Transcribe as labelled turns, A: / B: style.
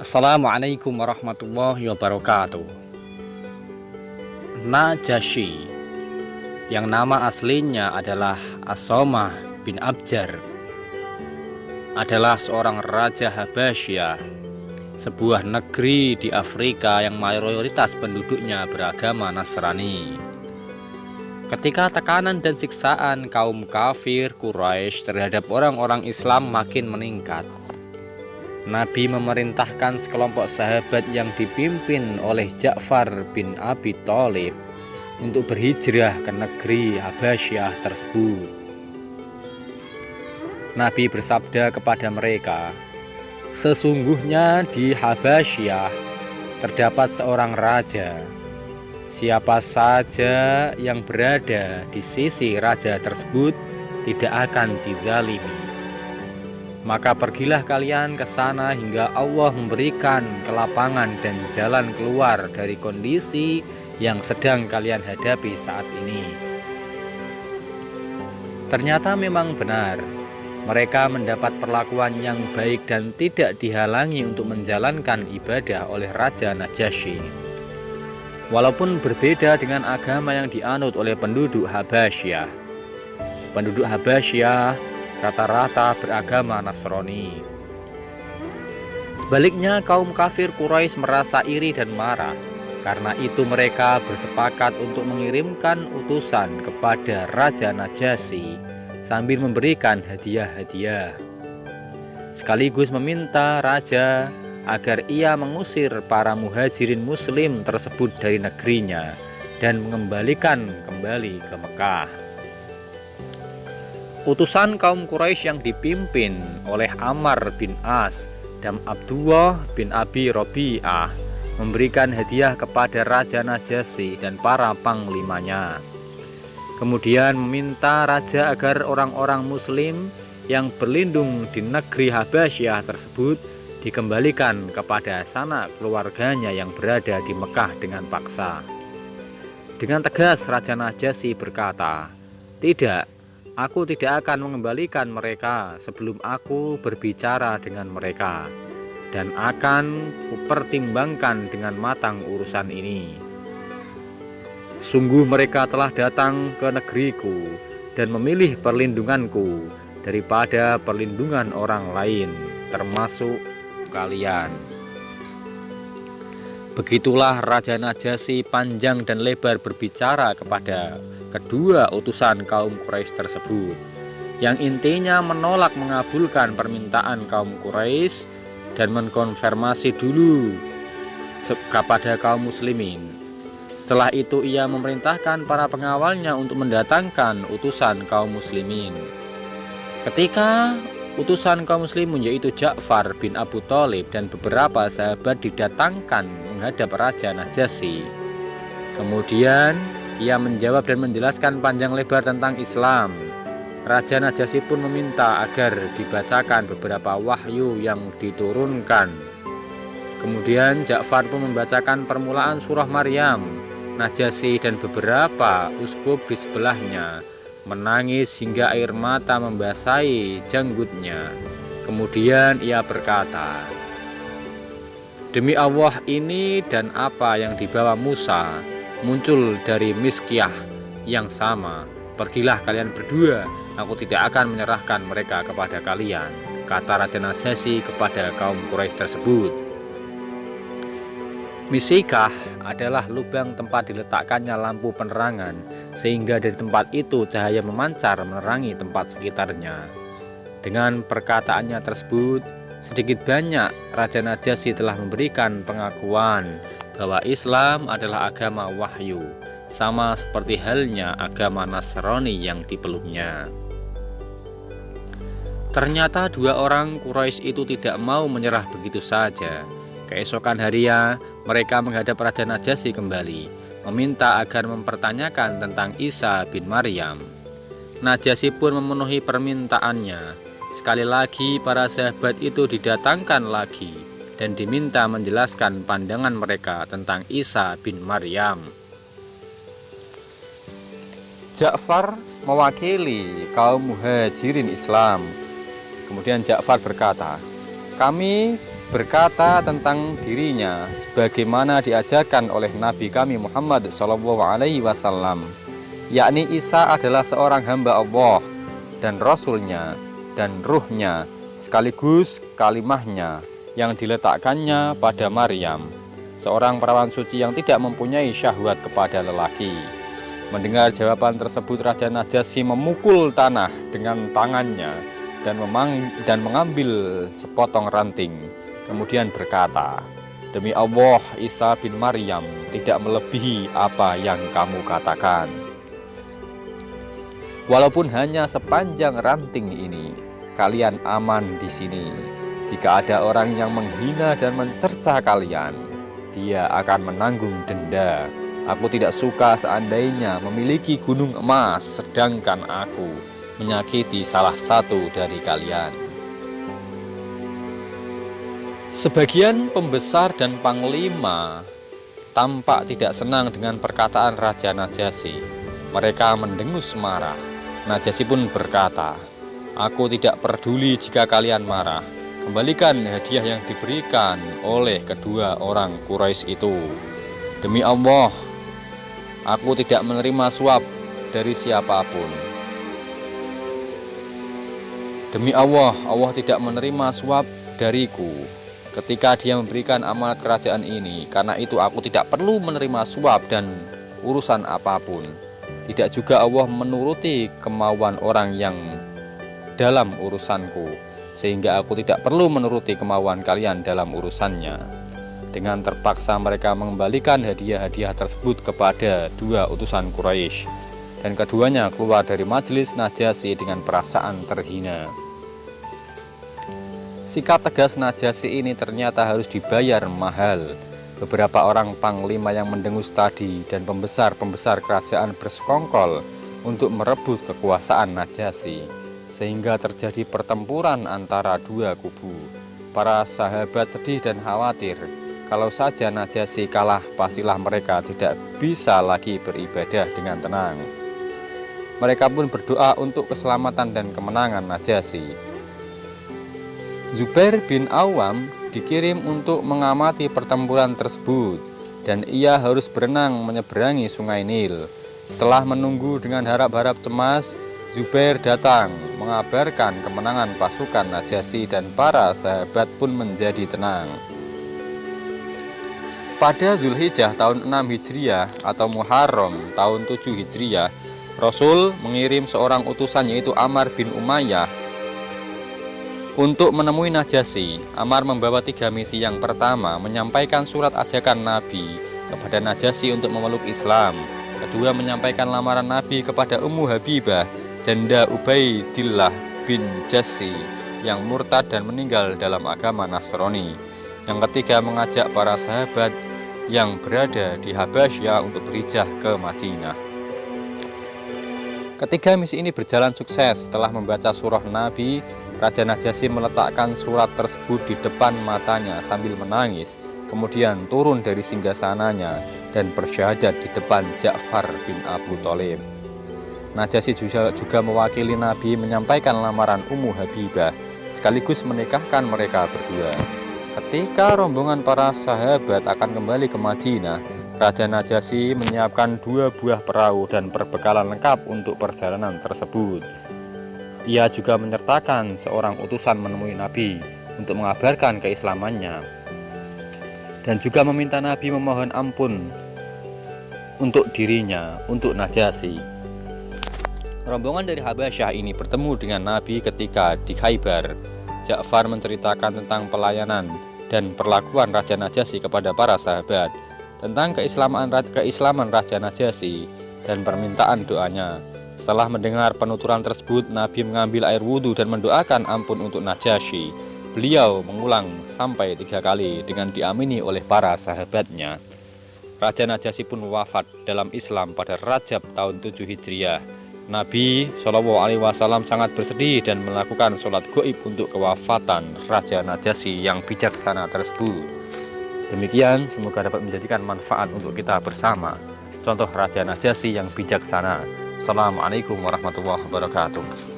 A: Assalamualaikum warahmatullahi wabarakatuh. Najasyi, yang nama aslinya adalah As-Samah bin Abjar, adalah seorang raja Habasyah, sebuah negeri di Afrika yang mayoritas penduduknya beragama Nasrani. Ketika tekanan dan siksaan kaum kafir Quraisy terhadap orang-orang Islam makin meningkat, Nabi memerintahkan sekelompok sahabat yang dipimpin oleh Ja'far bin Abi Thalib untuk berhijrah ke negeri Habasyah tersebut. Nabi bersabda kepada mereka, "Sesungguhnya di Habasyah terdapat seorang raja. Siapa saja yang berada di sisi raja tersebut tidak akan dizalimi. Maka pergilah kalian ke sana hingga Allah memberikan kelapangan dan jalan keluar dari kondisi yang sedang kalian hadapi saat ini." Ternyata memang benar, mereka mendapat perlakuan yang baik dan tidak dihalangi untuk menjalankan ibadah oleh Raja Najasyi. Walaupun berbeda dengan agama yang dianut oleh penduduk Habasyah. Penduduk Habasyah rata-rata beragama Nasrani. Sebaliknya, kaum kafir Quraisy merasa iri dan marah. Karena itu mereka bersepakat untuk mengirimkan utusan kepada Raja Najasyi sambil memberikan hadiah-hadiah. Sekaligus meminta raja agar ia mengusir para muhajirin muslim tersebut dari negerinya dan mengembalikan kembali ke Mekah. Utusan kaum Quraisy yang dipimpin oleh Ammar bin As dan Abdullah bin Abi Rabi'ah memberikan hadiah kepada Raja Najasyi dan para panglimanya. Kemudian meminta raja agar orang-orang muslim yang berlindung di negeri Habasyah tersebut dikembalikan kepada sanak keluarganya yang berada di Mekah dengan paksa. Dengan tegas Raja Najasyi berkata, "Tidak, aku tidak akan mengembalikan mereka sebelum aku berbicara dengan mereka, dan akan kupertimbangkan dengan matang urusan ini. Sungguh mereka telah datang ke negeriku dan memilih perlindunganku daripada perlindungan orang lain, termasuk kalian." Begitulah Raja Najasyi panjang dan lebar berbicara kepada kedua utusan kaum Quraisy tersebut, yang intinya menolak mengabulkan permintaan kaum Quraisy dan mengkonfirmasi dulu kepada kaum muslimin. Setelah itu ia memerintahkan para pengawalnya untuk mendatangkan utusan kaum muslimin. Ketika utusan kaum muslimin yaitu Ja'far bin Abu Thalib dan beberapa sahabat didatangkan menghadap Raja Najasyi, kemudian ia menjawab dan menjelaskan panjang lebar tentang Islam. Raja Najasyi pun meminta agar dibacakan beberapa wahyu yang diturunkan. Kemudian Ja'far pun membacakan permulaan surah Maryam. Najasyi dan beberapa uskup di sebelahnya menangis hingga air mata membasahi janggutnya. Kemudian ia berkata, "Demi Allah, ini dan apa yang dibawa Musa muncul dari Miskiah yang sama. Pergilah kalian berdua, aku tidak akan menyerahkan mereka kepada kalian," kata Raja Najasyi kepada kaum Quraisy tersebut. Miskah adalah lubang tempat diletakkannya lampu penerangan, sehingga dari tempat itu cahaya memancar menerangi tempat sekitarnya. Dengan perkataannya tersebut, sedikit banyak Raja Najasyi telah memberikan pengakuan bahwa Islam adalah agama wahyu, sama seperti halnya agama Nasrani yang dipeluknya. Ternyata dua orang Quraisy itu tidak mau menyerah begitu saja. Keesokan harinya, mereka menghadap Raja Najasyi kembali, meminta agar mempertanyakan tentang Isa bin Maryam. Najasyi pun memenuhi permintaannya. Sekali lagi para sahabat itu didatangkan lagi dan diminta menjelaskan pandangan mereka tentang Isa bin Maryam. Ja'far mewakili kaum muhajirin Islam. Kemudian Ja'far berkata, "Kami berkata tentang dirinya sebagaimana diajarkan oleh Nabi kami Muhammad SAW, yakni Isa adalah seorang hamba Allah dan Rasulnya dan Ruhnya, sekaligus kalimahnya yang diletakkannya pada Maryam, seorang perawan suci yang tidak mempunyai syahwat kepada lelaki. Mendengar jawaban tersebut, Raja Najasyi memukul tanah dengan tangannya dan mengambil sepotong ranting. Kemudian berkata, "Demi Allah, Isa bin Maryam tidak melebihi apa yang kamu katakan. Walaupun hanya sepanjang ranting ini, kalian aman di sini. Jika ada orang yang menghina dan mencerca kalian, dia akan menanggung denda. Aku tidak suka seandainya memiliki gunung emas, sedangkan aku menyakiti salah satu dari kalian." Sebagian pembesar dan panglima tampak tidak senang dengan perkataan Raja Najasyi. Mereka mendengus marah. Najasyi pun berkata, "Aku tidak peduli jika kalian marah. Kembalikan hadiah yang diberikan oleh kedua orang Quraisy itu. Demi Allah, aku tidak menerima suap dari siapapun. Demi Allah, Allah tidak menerima suap dariku ketika dia memberikan amanat kerajaan ini. Karena itu aku tidak perlu menerima suap dan urusan apapun. Tidak juga Allah menuruti kemauan orang yang dalam urusanku, sehingga aku tidak perlu menuruti kemauan kalian dalam urusannya." Dengan terpaksa mereka mengembalikan hadiah-hadiah tersebut kepada dua utusan Quraisy, dan keduanya keluar dari majelis Najasyi dengan perasaan terhina. Sikap tegas Najasyi ini ternyata harus dibayar mahal. Beberapa orang panglima yang mendengus tadi dan pembesar-pembesar kerajaan bersekongkol untuk merebut kekuasaan Najasyi, sehingga terjadi pertempuran antara dua kubu. Para sahabat sedih dan khawatir. Kalau saja Najasyi kalah, pastilah mereka tidak bisa lagi beribadah dengan tenang. Mereka pun berdoa untuk keselamatan dan kemenangan Najasyi. Zubair bin Awam dikirim untuk mengamati pertempuran tersebut, dan ia harus berenang menyeberangi sungai Nil. Setelah menunggu dengan harap-harap cemas, Zubair datang mengabarkan kemenangan pasukan Najasyi, dan para sahabat pun menjadi tenang. Pada Zulhijjah tahun 6 Hijriah atau Muharram tahun 7 Hijriah, Rasul mengirim seorang utusan yaitu Ammar bin Umayyah untuk menemui Najasyi. Ammar membawa 3 misi. Yang pertama, menyampaikan surat ajakan Nabi kepada Najasyi untuk memeluk Islam. Kedua, menyampaikan lamaran Nabi kepada Ummu Habibah, janda Ubaidillah bin Jassi yang murtad dan meninggal dalam agama Nasrani. Yang ketiga, mengajak para sahabat yang berada di Habasyah untuk berhijrah ke Madinah. Ketiga misi ini berjalan sukses. Setelah membaca surah Nabi, Raja Najasyi meletakkan surat tersebut di depan matanya sambil menangis, kemudian turun dari singgasananya dan bersyahadat di depan Ja'far bin Abu Thalib. Najasyi juga mewakili Nabi menyampaikan lamaran Ummu Habibah, sekaligus menikahkan mereka berdua. Ketika rombongan para sahabat akan kembali ke Madinah, Raja Najasyi menyiapkan 2 buah perahu dan perbekalan lengkap untuk perjalanan tersebut. Ia juga menyertakan seorang utusan menemui Nabi untuk mengabarkan keislamannya, dan juga meminta Nabi memohon ampun untuk dirinya, untuk Najasyi. Rombongan dari Habasyah ini bertemu dengan Nabi ketika di Khaybar. Ja'far menceritakan tentang pelayanan dan perlakuan Raja Najasyi kepada para sahabat, tentang keislaman Raja Najasyi dan permintaan doanya. Setelah mendengar penuturan tersebut, Nabi mengambil air wudhu dan mendoakan ampun untuk Najasyi. Beliau mengulang sampai 3 kali dengan diamini oleh para sahabatnya. Raja Najasyi pun wafat dalam Islam pada Rajab tahun 7 Hijriah. Nabi SAW sangat bersedih dan melakukan sholat gaib untuk kewafatan Raja Najasyi yang bijaksana tersebut. Demikian, semoga dapat menjadikan manfaat untuk kita bersama. Contoh Raja Najasyi yang bijaksana. Assalamualaikum warahmatullahi wabarakatuh.